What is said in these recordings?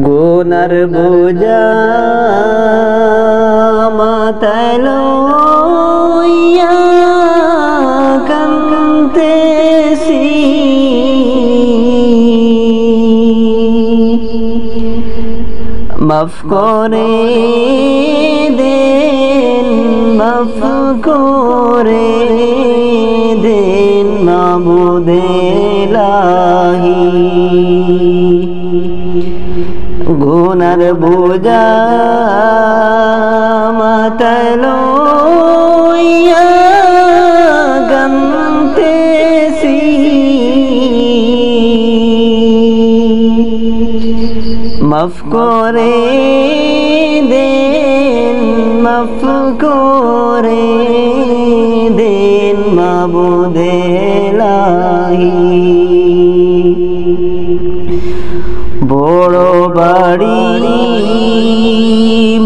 গুনার বোঝা মাথায় লইয়া কাঁদতেছি, মাফ করে দেন, মাফ করে দেন মাবুদ ইলাহি। গুনার বোঝা মাথায় লইয়া কাঁদতেছি, মাফ করে দেন, মাফ করে দেন মাবুদ ইলাহি। বড় বাড়ি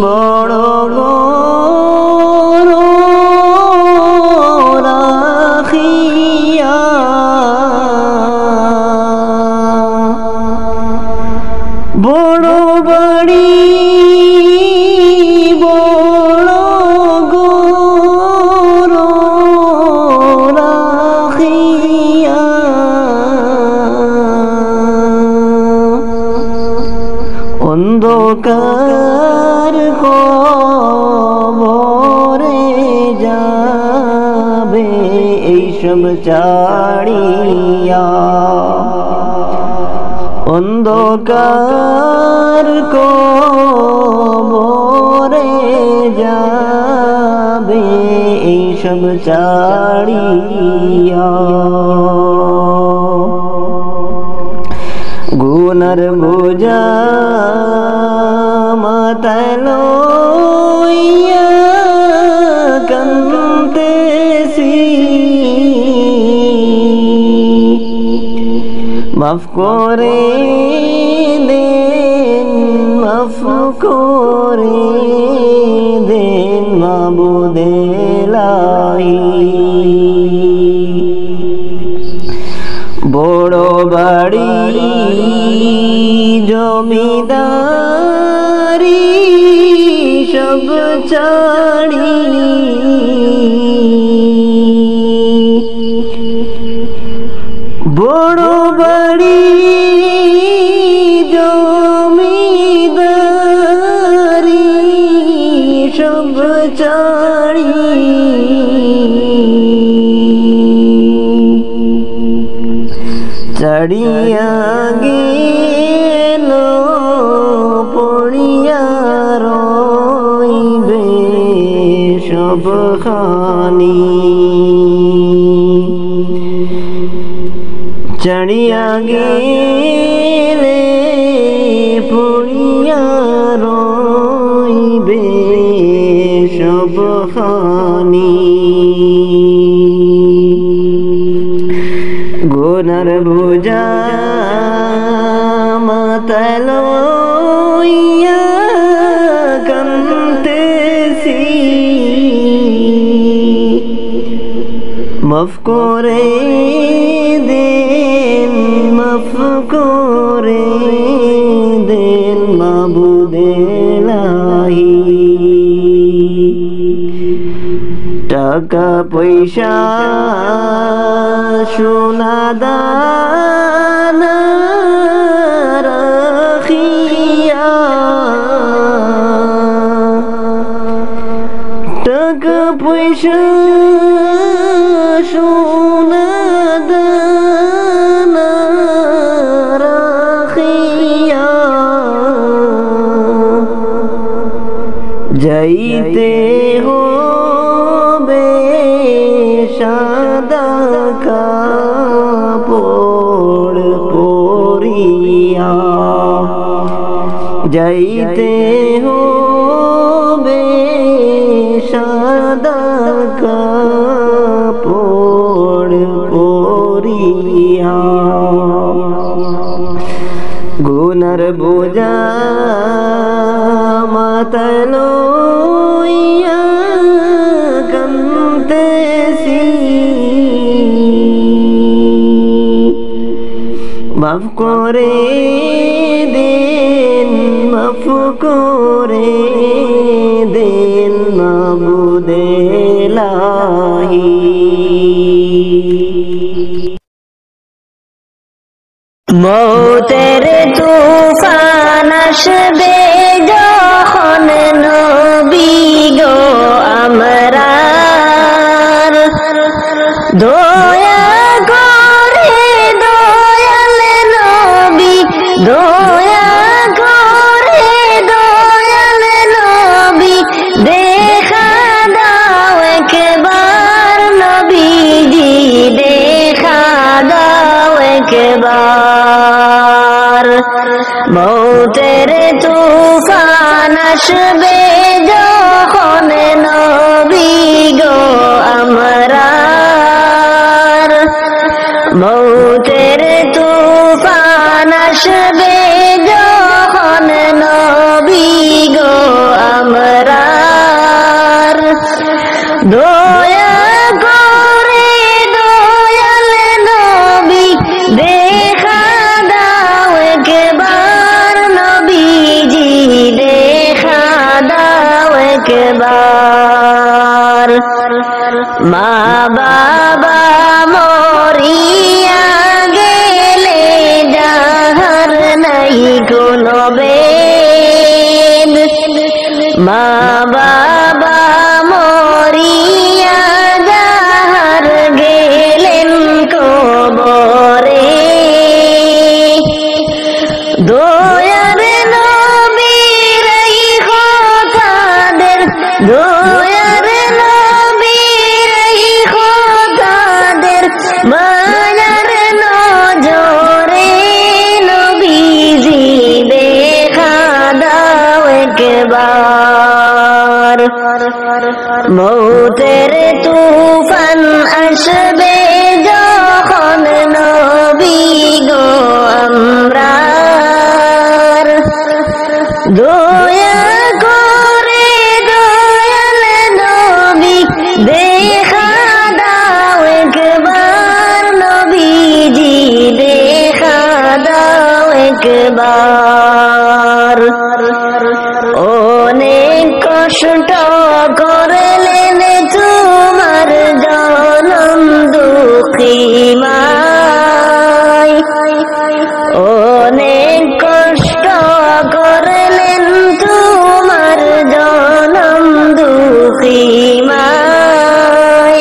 বড় ঘর রাখিয়া, বড় বাড়ি বড় ঘর রাখিয়া, অন্ধকার কবরে যাবে এইসব ছাড়িয়া, অন্ধকার কবরে যাবে এইসব ছাড়িয়া। গুনার বোঝা মাথায় লইয়া কাঁদতেছি, মাফ করে দেন, মাফ করে দেন মাবুদ ইলাহি। বড় বাড়ি জমিদারি সব ছাড়ি, বড় বাড়ি জমিদারি সব ছাড়ি, ছাড়িয়া গেল পড়িয়া রইবে সবখানি, ছাড়িয়া গেলে পড়িয়া রইবে সবখানি। গুনার বোঝা মাথায় লইয়া কাঁদতেছি, মাফ করে দেন, মাফ করে দেন মাবুদ ইলাহি। টাকা পয়সা সোনা দানা রাখিয়া, টাকা পয়সা সোনা দানা রাখিয়া, যাইতে হবে সাদা কাপড় পরিয়া, যাইতে হবে সাদা কাপড় পরিয়া। গুনার বোঝা মাথায় লইয়া কাঁদতেছি, মাফ করে দে করে দেন মাবুদ ইলাহি। মৌতের তুফান আসবে যখন নবী গো আমরার, দয়া করে দয়াল নবী, দয়া করে দয়াল নবী, দেখা দাও একবার নবীজি, দেখা দাও একবার। মৌতের তুফান আসবে যখন নবী গো আমরার, মৌতের তুফান আসবে যখন নবী গো আমরার, দয়া করে দয়াল নবী, দেখা দাও একবার নবীজি, দেখা দাও একবার। মা বাবা মরিয়া গেলে যাহার নাই কোনো বেদ, মা বাবা মরিয়া যাহার গেলেন কবরে, দয়ার নবীর এই খোদাদের, দয়ার নবীর এই খোদাদের মায়ার নজরে নবীজি, দেখা দাও একবার। মৌতের তুফান আসবে যখন নবী গো আমরার, দয়া করে দয়াল নবী, দেখা দাও একবার নবীজি, দেখা দাও একবার। অনেক কষ্ট করলেন তোমার জনম দুঃখী মাই, অনেক কষ্ট করলেন তোমার জনম দুঃখী মাই,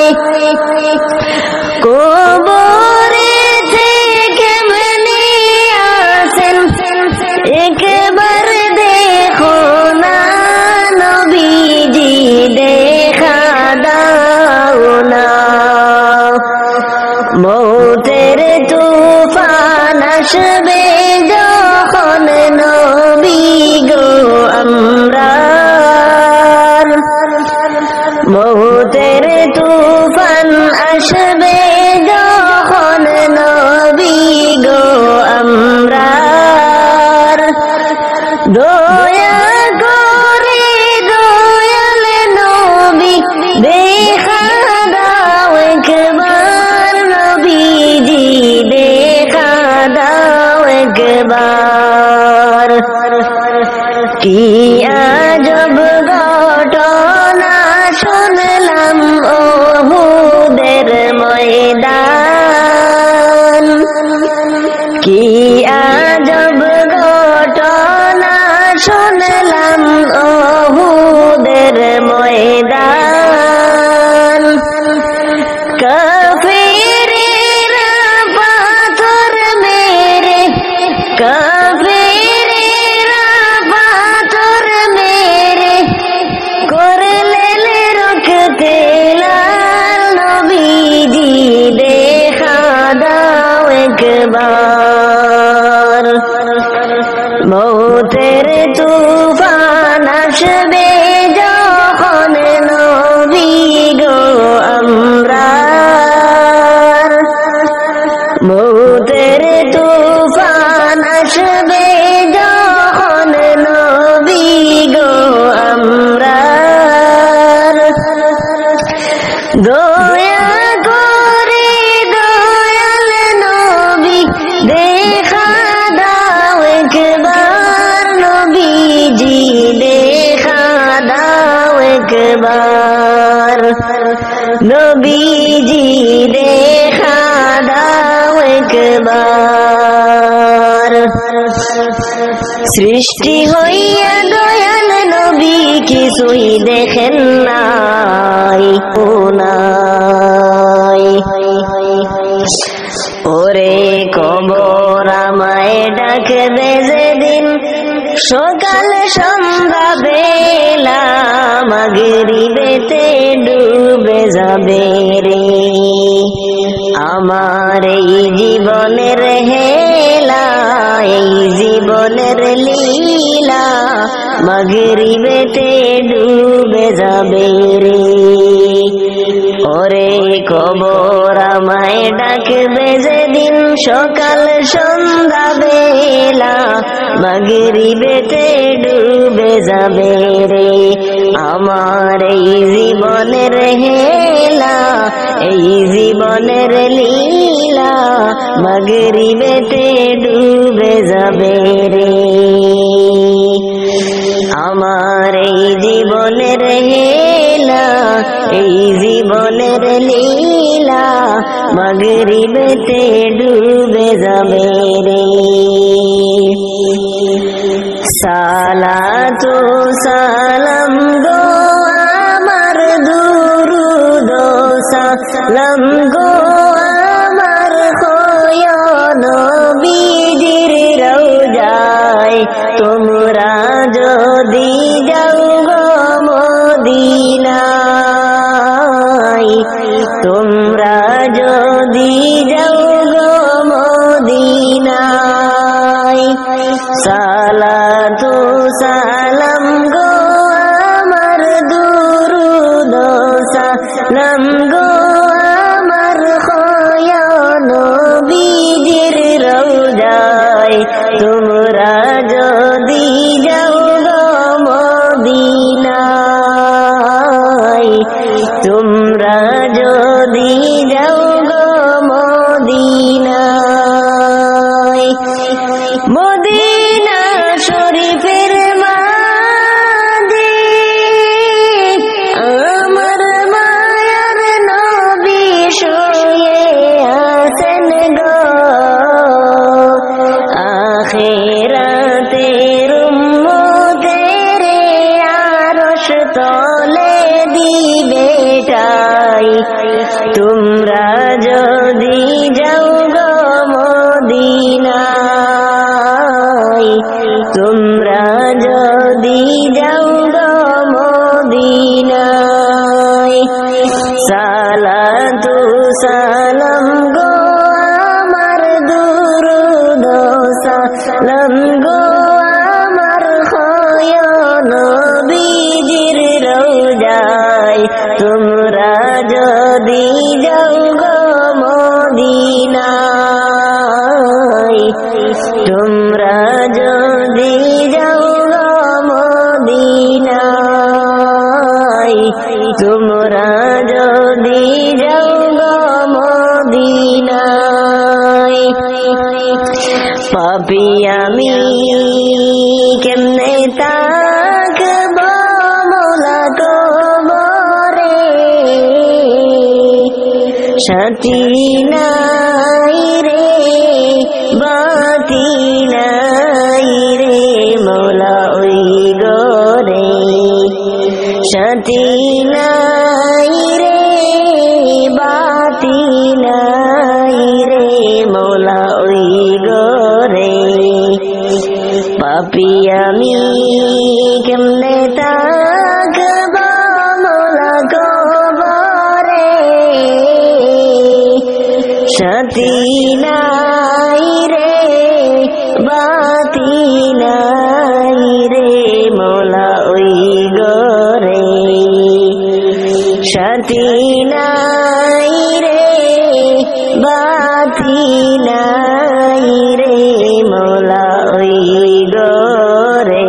কবরে থেকে কেমনে আসেন একবার দেখো না নবীজি, দেখা দাও না। মৌতের তুফান আসবে যখন নবী গো আমরার, মৌতের তুফান আসবে যখন নবী গো আমরার, দয়া করে দয়াল নবী, দেখা দাও একবার নবীজি, দেখা দাও একবার। কি আজব ঘটনা শুনলাম ওহুদের ময়দান, কি আজব ঘটনা শুনলাম ওহুদের ময়দান। কাফেরেরা পাথর মেরে, কাফেরেরা পাথর মেরে করলেন রক্তে লাল নবীজি, দেখা দাও একবার। মৌতের তুফান আসবে যখন নবী গো আমরার, মৌতের তুফান আসবে যখন নবী গো আমরার, দয়া করে দয়াল নবী, দেখা দাও একবার নবীজি, একবার নবীজি দেখা দাও একবার সৃষ্টি হইয়া দয়াল নবী কিছুই দেখেন নাই ওরে কবর আমায় ডাকবে যেদিন সকাল সন্ধ্যা বেলা মাগরিবেতে ডুবে যাবে রে আমার এই জীবনের হেলা এই জীবনের লীলা মাগরিবেতে ডুবে যাবে রে ওরে কবর আমায় ডাকবে যেদিন সকাল সন্ধ্যা বেলা মাগরিবেতে ডুবে যাবে রে আমার এই জীবনের হেলা এই জীবনের লীলা মাগরিবেতে ডুবে যাবে রে আমার এই জীবনের হেলা এই জীবনের লীলা মাগরিবেতে ডুবে যাবে রে সালাতু সালাম গো আমার দুরুদ সালাম গো আমার খোয় নবীজির রওজায় তোমরা যদি যাও গো মদিনায় তোমরা যদি যাও গো মদিনায় সালাতু সালাম গো আমার দুরুদ সালাম গো আমার খোয় নবীজির রওজায় তোমরা যদি যাও গো মদিনায় তোমরা যদি যাও গো মদিনায় মদিনা শরীফের মাঝে আমার মায়ার নবী শুয়ে আছেন গো আখিরাতের উম্মতের আরশ তলে দিবে ঠাই তোমরা যদি যাও গো মদিনায় তোমরা যদি যাও গো মদিনায় সালাতু সালাম গো আমার দুরুদ সালাম গো আমার খোয় নবীজির রওজায় তোমরা যদি যাও গো মদিনায় তোমরা যদি যাও গো মদিনায় তোমরা যদি যাও গো মদিনায় পাপী আমি কেমনে তাকব মওলা কবরে সাথী নাই রে বাতি নাই রে মওলা ওই গরে সাথী নাই রে বাতি নাই রে মওলা ওই গরে পাপী আমি কেমনে তাকব মওলা কবরে সাথী নাই রে বাতি নাই রে মওলা ওই গরে সাথী নাই রে বাতি নাই রে মওলা ওই গরে